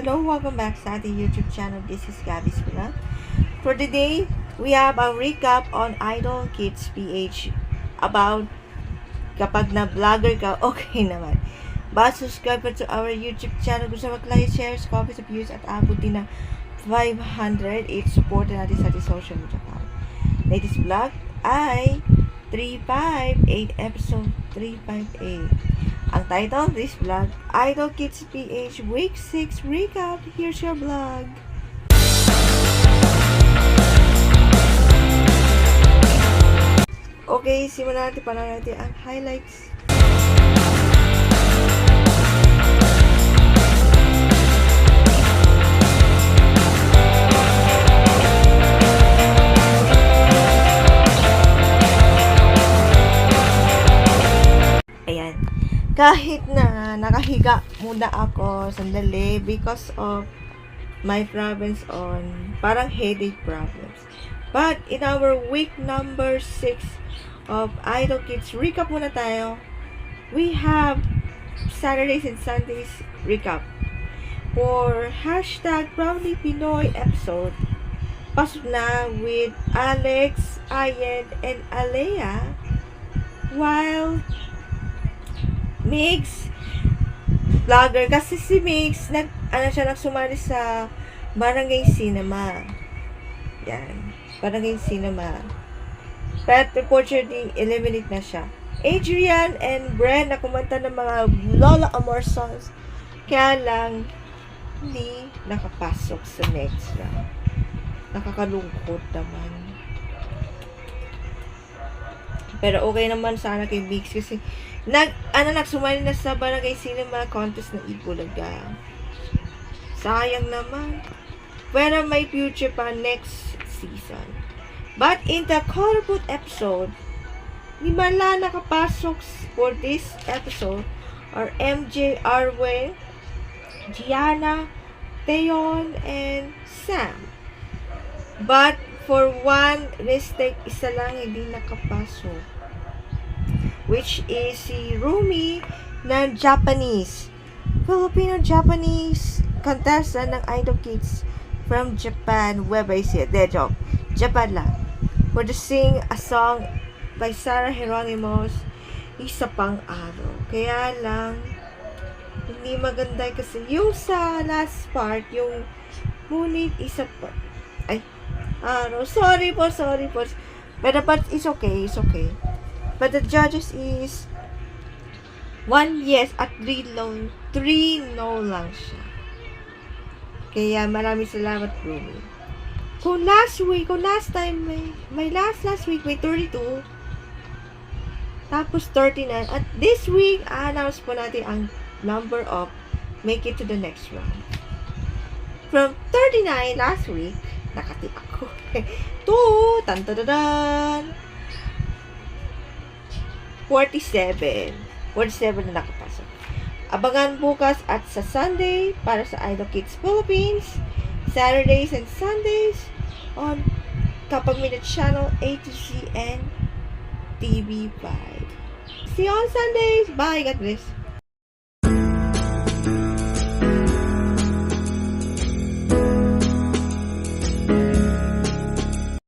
Hello, welcome back sa ating YouTube channel. This is Gabby's Vlog. For today, we have a recap on Idol Kids PH about kapag na vlogger ka, okay naman. But subscribe pa to our YouTube channel kung sa mag-like, share, comments, views at abutin na 500. Support natin sa ating social media account. Latest vlog ay 358 episode 358. Ang title of this vlog, Idol Kids PH Week 6 Recap. Here's your vlog. Okay, simulan natin. Panoorin natin ang highlights. Ayan. Kahit na nakahiga muna ako sandali because of my problems on parang headache problems. But in our week number 6 of Idol Kids recap muna tayo. We have Saturdays and Sundays recap. For hashtag Proudly Pinoy episode, pasok na with Alex, Ayen, and Alea, while Mix, vlogger, kasi si Mix, nagsumali sa Barangay Cinema. Yan, Barangay Cinema. But unfortunately, eliminate na siya. Adrian and Bren na kumanta ng mga Lola Amor songs. Kaya lang, hindi nakapasok sa next round. Nakakalungkot naman. Pero okay naman sana kay Mix kasi nagsumali na sa Barangay Cinema contest na Ibulaga. Sayang naman. Pero may future pa next season. But in the Colorful episode, ni Mala nakapasok for this episode are MJ Arwe, Gianna, Teon, and Sam. But for one mistake, isa lang hindi nakapasok. Which is si Rumi na Japanese. Filipino-Japanese contestant ng Idol Kids from Japan. Where I see it? De joke. Japan lang. For to sing a song by Sarah Hieronymous, Isa Pang Araw. Kaya lang, hindi maganda kasi yung sa last part, yung ngunit isa pa. Ay, araw. Sorry po. But it's okay. But the judges is 1 yes at 3 no lang siya. Kaya maraming salamat, Rumi. Kung last time may last week may 32, tapos 39, at this week announce po natin ang number of make it to the next round. From 39 last week, nakati ako. to 47 na nakapasok. Abangan bukas at sa Sunday para sa Idol Kids Philippines, Saturdays and Sundays on Kapag Minute Channel A to Z and TV5. See you on Sundays. Bye. God bless.